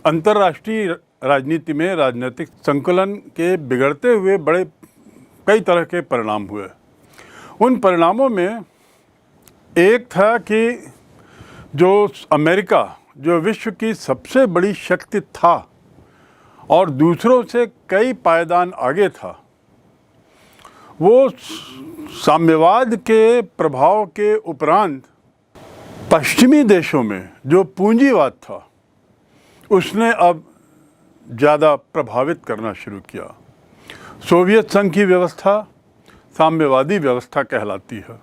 अंतर्राष्ट्रीय राजनीति में राजनीतिक संकलन के बिगड़ते हुए बड़े कई तरह के परिणाम हुए। उन परिणामों में एक था कि जो अमेरिका, जो विश्व की सबसे बड़ी शक्ति था और दूसरों से कई पायदान आगे था, वो साम्यवाद के प्रभाव के उपरांत पश्चिमी देशों में जो पूंजीवाद था उसने अब ज़्यादा प्रभावित करना शुरू किया। सोवियत संघ की व्यवस्था साम्यवादी व्यवस्था कहलाती है।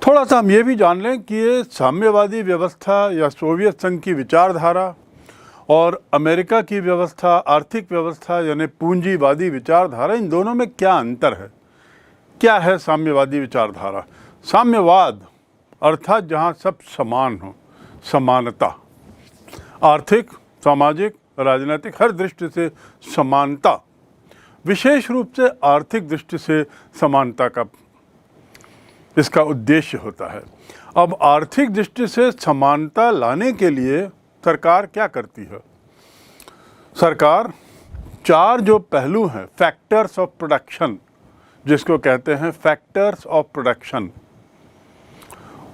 थोड़ा सा हम ये भी जान लें कि ये साम्यवादी व्यवस्था या सोवियत संघ की विचारधारा और अमेरिका की व्यवस्था, आर्थिक व्यवस्था यानी पूंजीवादी विचारधारा, इन दोनों में क्या अंतर है। क्या है साम्यवादी विचारधारा? साम्यवाद अर्थात जहाँ सब समान हो, समानता, आर्थिक, सामाजिक, राजनीतिक हर दृष्टि से समानता, विशेष रूप से आर्थिक दृष्टि से समानता का इसका उद्देश्य होता है। अब आर्थिक दृष्टि से समानता लाने के लिए सरकार क्या करती है? सरकार चार जो पहलू हैं, फैक्टर्स ऑफ प्रोडक्शन जिसको कहते हैं, फैक्टर्स ऑफ प्रोडक्शन,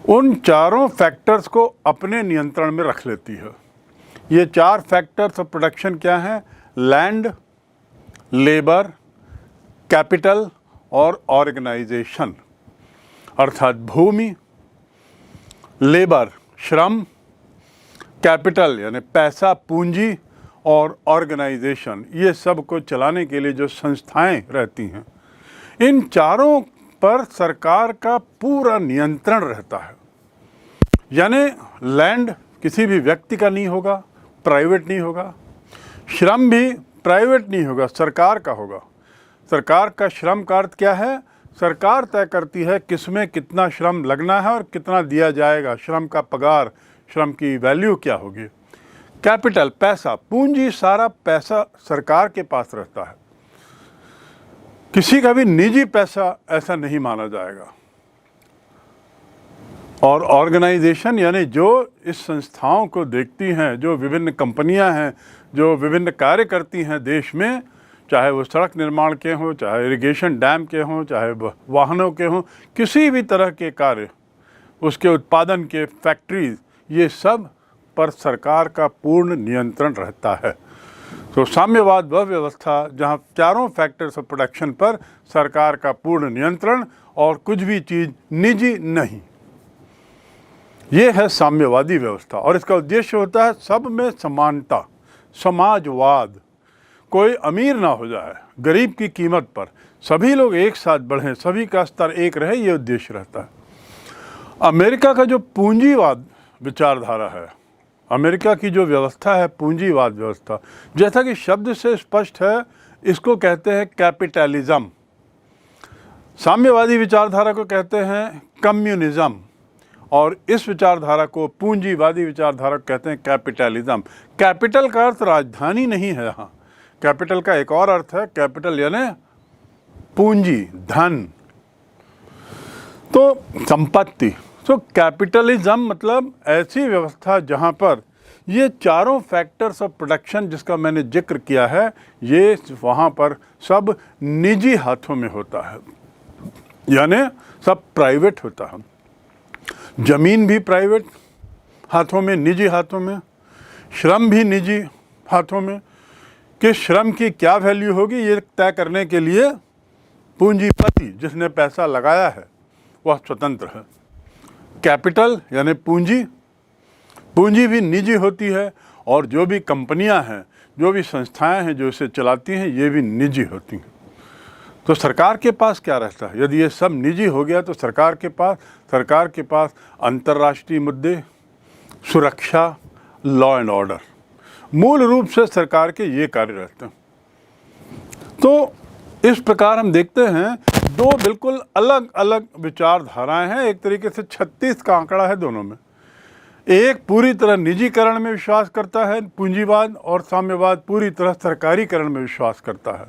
उन चारों फैक्टर्स को अपने नियंत्रण में रख लेती है। ये चार फैक्टर्स ऑफ प्रोडक्शन क्या हैं? लैंड, लेबर, कैपिटल और ऑर्गेनाइजेशन, अर्थात भूमि, लेबर श्रम, कैपिटल यानी पैसा पूंजी और ऑर्गेनाइजेशन ये सब को चलाने के लिए जो संस्थाएं रहती हैं, इन चारों पर सरकार का पूरा नियंत्रण रहता है। यानी लैंड किसी भी व्यक्ति का नहीं होगा, प्राइवेट नहीं होगा। श्रम भी प्राइवेट नहीं होगा, सरकार का होगा। सरकार का श्रम का अर्थ क्या है? सरकार तय करती है किसमें कितना श्रम लगना है और कितना दिया जाएगा, श्रम का पगार, श्रम की वैल्यू क्या होगी। कैपिटल पैसा, पूंजी, सारा पैसा सरकार के पास रहता है, किसी का भी निजी पैसा ऐसा नहीं माना जाएगा। और ऑर्गेनाइजेशन यानी जो इस संस्थाओं को देखती हैं, जो विभिन्न कंपनियां हैं, जो विभिन्न कार्य करती हैं देश में, चाहे वो सड़क निर्माण के हों, चाहे इरिगेशन डैम के हों, चाहे वाहनों के हों, किसी भी तरह के कार्य, उसके उत्पादन के फैक्ट्रीज, ये सब पर सरकार का पूर्ण नियंत्रण रहता है। तो साम्यवाद वह व्यवस्था जहाँ चारों फैक्टर्स ऑफ प्रोडक्शन पर सरकार का पूर्ण नियंत्रण और कुछ भी चीज़ निजी नहीं, ये है साम्यवादी व्यवस्था। और इसका उद्देश्य होता है सब में समानता, समाजवाद, कोई अमीर ना हो जाए गरीब की कीमत पर, सभी लोग एक साथ बढ़ें, सभी का स्तर एक रहे, ये उद्देश्य रहता है। अमेरिका का जो पूंजीवाद विचारधारा है, अमेरिका की जो व्यवस्था है पूंजीवाद व्यवस्था, जैसा कि शब्द से स्पष्ट है, इसको कहते हैं कैपिटलिज्म। साम्यवादी विचारधारा को कहते हैं कम्युनिज्म और इस विचारधारा को, पूंजीवादी विचारधारा को कहते हैं कैपिटलिज्म। कैपिटल का अर्थ राजधानी नहीं है यहाँ, कैपिटल का एक और अर्थ है, कैपिटल यानी पूंजी, धन, तो संपत्ति। तो कैपिटलिज्म मतलब ऐसी व्यवस्था जहाँ पर ये चारों फैक्टर्स ऑफ प्रोडक्शन जिसका मैंने जिक्र किया है, ये वहाँ पर सब निजी हाथों में होता है, यानी सब प्राइवेट होता है। जमीन भी प्राइवेट हाथों में, निजी हाथों में, श्रम भी निजी हाथों में। किस श्रम की क्या वैल्यू होगी ये तय करने के लिए पूंजीपति जिसने पैसा लगाया है वह स्वतंत्र है। कैपिटल यानी पूंजी, पूंजी भी निजी होती है और जो भी कंपनियां हैं, जो भी संस्थाएं हैं जो इसे चलाती हैं, ये भी निजी होती हैं। तो सरकार के पास क्या रहता है? यदि ये सब निजी हो गया तो सरकार के पास अंतर्राष्ट्रीय मुद्दे, सुरक्षा, लॉ एंड ऑर्डर, मूल रूप से सरकार के ये कार्य रहते हैं। तो इस प्रकार हम देखते हैं दो बिल्कुल अलग अलग विचारधाराएं हैं। एक तरीके से 36 का आंकड़ा है दोनों में। एक पूरी तरह निजीकरण में विश्वास करता है पूंजीवाद, और साम्यवाद पूरी तरह सरकारीकरण में विश्वास करता है।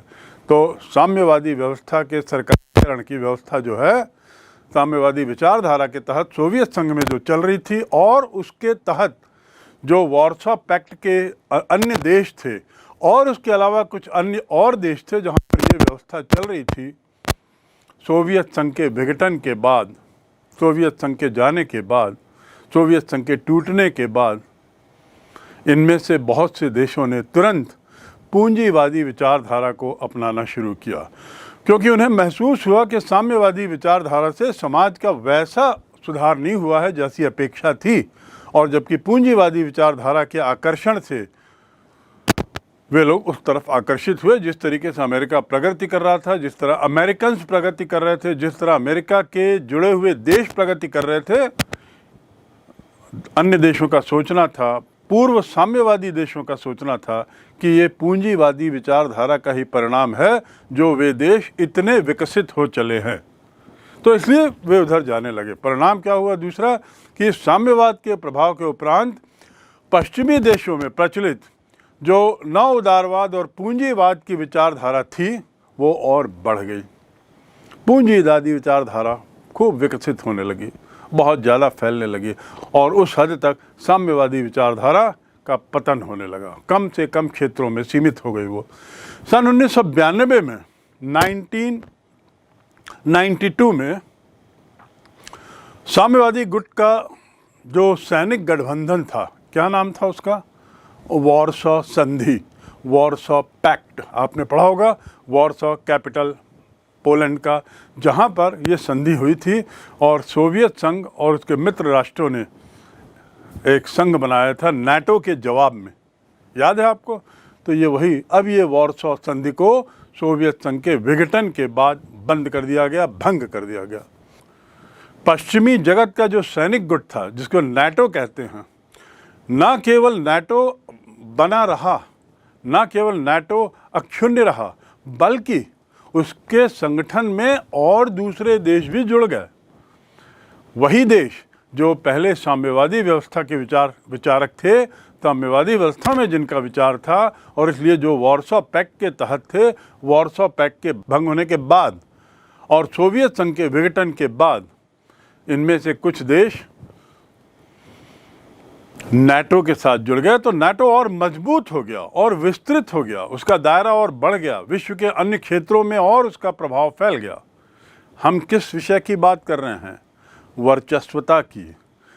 तो साम्यवादी व्यवस्था के सरकारीकरण की व्यवस्था जो है, साम्यवादी विचारधारा के तहत सोवियत संघ में जो चल रही थी और उसके तहत जो वॉर्सो पैक्ट के अन्य देश थे और उसके अलावा कुछ अन्य और देश थे जहाँ पर ये व्यवस्था चल रही थी, सोवियत संघ के विघटन के बाद, सोवियत संघ के जाने के बाद, सोवियत संघ के टूटने के बाद इनमें से बहुत से देशों ने तुरंत पूंजीवादी विचारधारा को अपनाना शुरू किया, क्योंकि उन्हें महसूस हुआ कि साम्यवादी विचारधारा से समाज का वैसा सुधार नहीं हुआ है जैसी अपेक्षा थी, और जबकि पूंजीवादी विचारधारा के आकर्षण से वे लोग उस तरफ आकर्षित हुए जिस तरीके से अमेरिका प्रगति कर रहा था, जिस तरह अमेरिकन्स प्रगति कर रहे थे, जिस तरह अमेरिका के जुड़े हुए देश प्रगति कर रहे थे। अन्य देशों का सोचना था, पूर्व साम्यवादी देशों का सोचना था कि ये पूंजीवादी विचारधारा का ही परिणाम है जो वे देश इतने विकसित हो चले हैं, तो इसलिए वे उधर जाने लगे। परिणाम क्या हुआ दूसरा कि साम्यवाद के प्रभाव के उपरांत पश्चिमी देशों में प्रचलित जो नव उदारवाद और पूंजीवाद की विचारधारा थी वो और बढ़ गई। पूंजीवादी विचारधारा खूब विकसित होने लगी, बहुत ज़्यादा फैलने लगी, और उस हद तक साम्यवादी विचारधारा का पतन होने लगा, कम से कम क्षेत्रों में सीमित हो गई वो। सन 1992 में 1992 में साम्यवादी गुट का जो सैनिक गठबंधन था, क्या नाम था उसका? वॉर्सो संधि, वॉर्सो पैक्ट, आपने पढ़ा होगा। वॉर्सो कैपिटल पोलैंड का, जहाँ पर ये संधि हुई थी और सोवियत संघ और उसके मित्र राष्ट्रों ने एक संघ बनाया था नाटो के जवाब में, याद है आपको? तो ये वही, अब ये वॉर्सो संधि को सोवियत संघ के विघटन के बाद बंद कर दिया गया, भंग कर दिया गया। पश्चिमी जगत का जो सैनिक गुट था जिसको नाटो कहते हैं, ना केवल नाटो बना रहा, ना केवल नाटो अक्षुण्ण रहा, बल्कि उसके संगठन में और दूसरे देश भी जुड़ गए। वही देश जो पहले साम्यवादी व्यवस्था के विचारक थे, साम्यवादी व्यवस्था में जिनका विचार था, और इसलिए जो वॉर्सो पैक्ट के तहत थे, वॉर्सो पैक्ट के भंग होने के बाद और सोवियत संघ के विघटन के बाद इनमें से कुछ देश नाटो के साथ जुड़ गए, तो नाटो और मजबूत हो गया और विस्तृत हो गया, उसका दायरा और बढ़ गया, विश्व के अन्य क्षेत्रों में और उसका प्रभाव फैल गया। हम किस विषय की बात कर रहे हैं? वर्चस्वता की।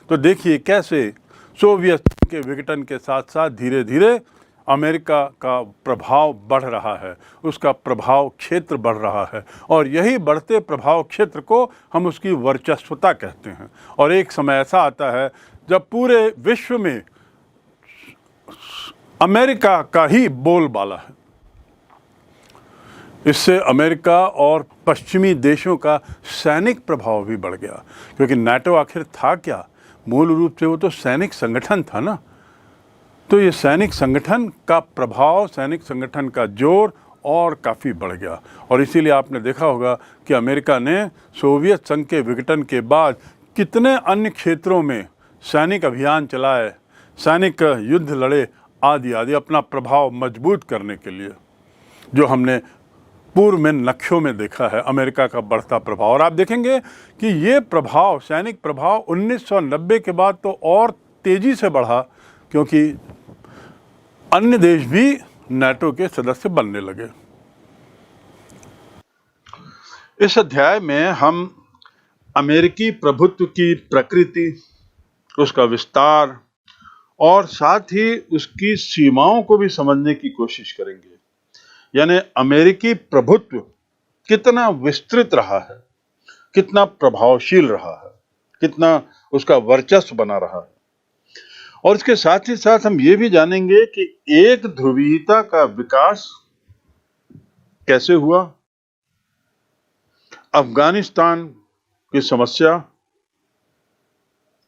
तो देखिए कैसे सोवियत के विघटन के साथ साथ धीरे धीरे अमेरिका का प्रभाव बढ़ रहा है, उसका प्रभाव क्षेत्र बढ़ रहा है, और यही बढ़ते प्रभाव क्षेत्र को हम उसकी वर्चस्वता कहते हैं। और एक समय ऐसा आता है जब पूरे विश्व में अमेरिका का ही बोलबाला है। इससे अमेरिका और पश्चिमी देशों का सैनिक प्रभाव भी बढ़ गया, क्योंकि नाटो आखिर था क्या? मूल रूप से वो तो सैनिक संगठन था ना। तो ये सैनिक संगठन का प्रभाव, सैनिक संगठन का जोर और काफ़ी बढ़ गया, और इसीलिए आपने देखा होगा कि अमेरिका ने सोवियत संघ के विघटन के बाद कितने अन्य क्षेत्रों में सैनिक अभियान चलाए, सैनिक युद्ध लड़े आदि आदि, अपना प्रभाव मजबूत करने के लिए, जो हमने पूर्व में नक्शों में देखा है अमेरिका का बढ़ता प्रभाव। और आप देखेंगे कि ये प्रभाव, सैनिक प्रभाव 1990 के बाद तो और तेज़ी से बढ़ा, क्योंकि अन्य देश भी नाटो के सदस्य बनने लगे। इस अध्याय में हम अमेरिकी प्रभुत्व की प्रकृति, उसका विस्तार और साथ ही उसकी सीमाओं को भी समझने की कोशिश करेंगे। यानी अमेरिकी प्रभुत्व कितना विस्तृत रहा है, कितना प्रभावशील रहा है, कितना उसका वर्चस्व बना रहा है। और इसके साथ ही साथ हम ये भी जानेंगे कि एक ध्रुवीयता का विकास कैसे हुआ, अफगानिस्तान की समस्या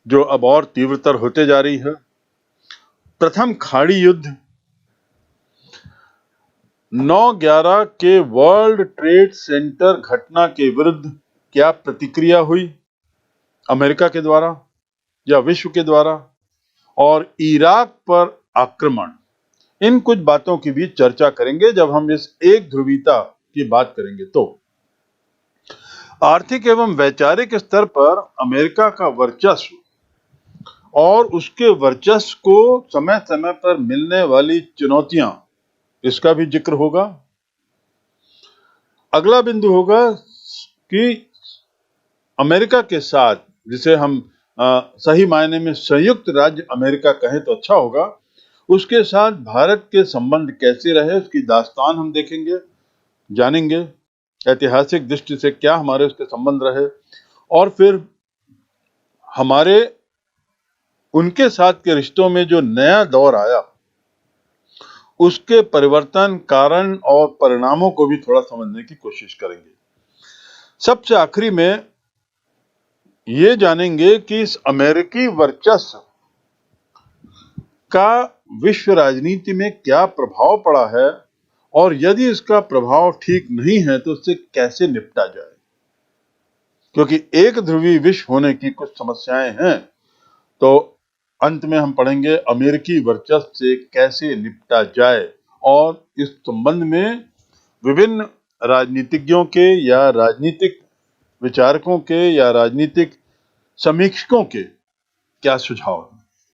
जो अब और तीव्रतर होते जा रही है, प्रथम खाड़ी युद्ध, 9/11 के वर्ल्ड ट्रेड सेंटर घटना के विरुद्ध क्या प्रतिक्रिया हुई अमेरिका के द्वारा या विश्व के द्वारा, और इराक पर आक्रमण, इन कुछ बातों की भी चर्चा करेंगे जब हम इस एक ध्रुवीयता की बात करेंगे। तो आर्थिक एवं वैचारिक स्तर पर अमेरिका का वर्चस्व और उसके वर्चस्व को समय समय पर मिलने वाली चुनौतियां, इसका भी जिक्र होगा। अगला बिंदु होगा कि अमेरिका के साथ, जिसे हम सही मायने में संयुक्त राज्य अमेरिका कहें तो अच्छा होगा, उसके साथ भारत के संबंध कैसे रहे, उसकी दास्तान हम देखेंगे, जानेंगे। ऐतिहासिक दृष्टि से क्या हमारे उसके संबंध रहे, और फिर हमारे उनके साथ के रिश्तों में जो नया दौर आया, उसके परिवर्तन, कारण और परिणामों को भी थोड़ा समझने की कोशिश करेंगे। सबसे आखिरी में ये जानेंगे कि इस अमेरिकी वर्चस्व का विश्व राजनीति में क्या प्रभाव पड़ा है, और यदि इसका प्रभाव ठीक नहीं है तो उससे कैसे निपटा जाए, क्योंकि एक ध्रुवी विश्व होने की कुछ समस्याएं हैं। तो अंत में हम पढ़ेंगे अमेरिकी वर्चस्व से कैसे निपटा जाए, और इस संबंध में विभिन्न राजनीतिज्ञों के या राजनीतिक विचारकों के या राजनीतिक समीक्षकों के क्या सुझाव हैं।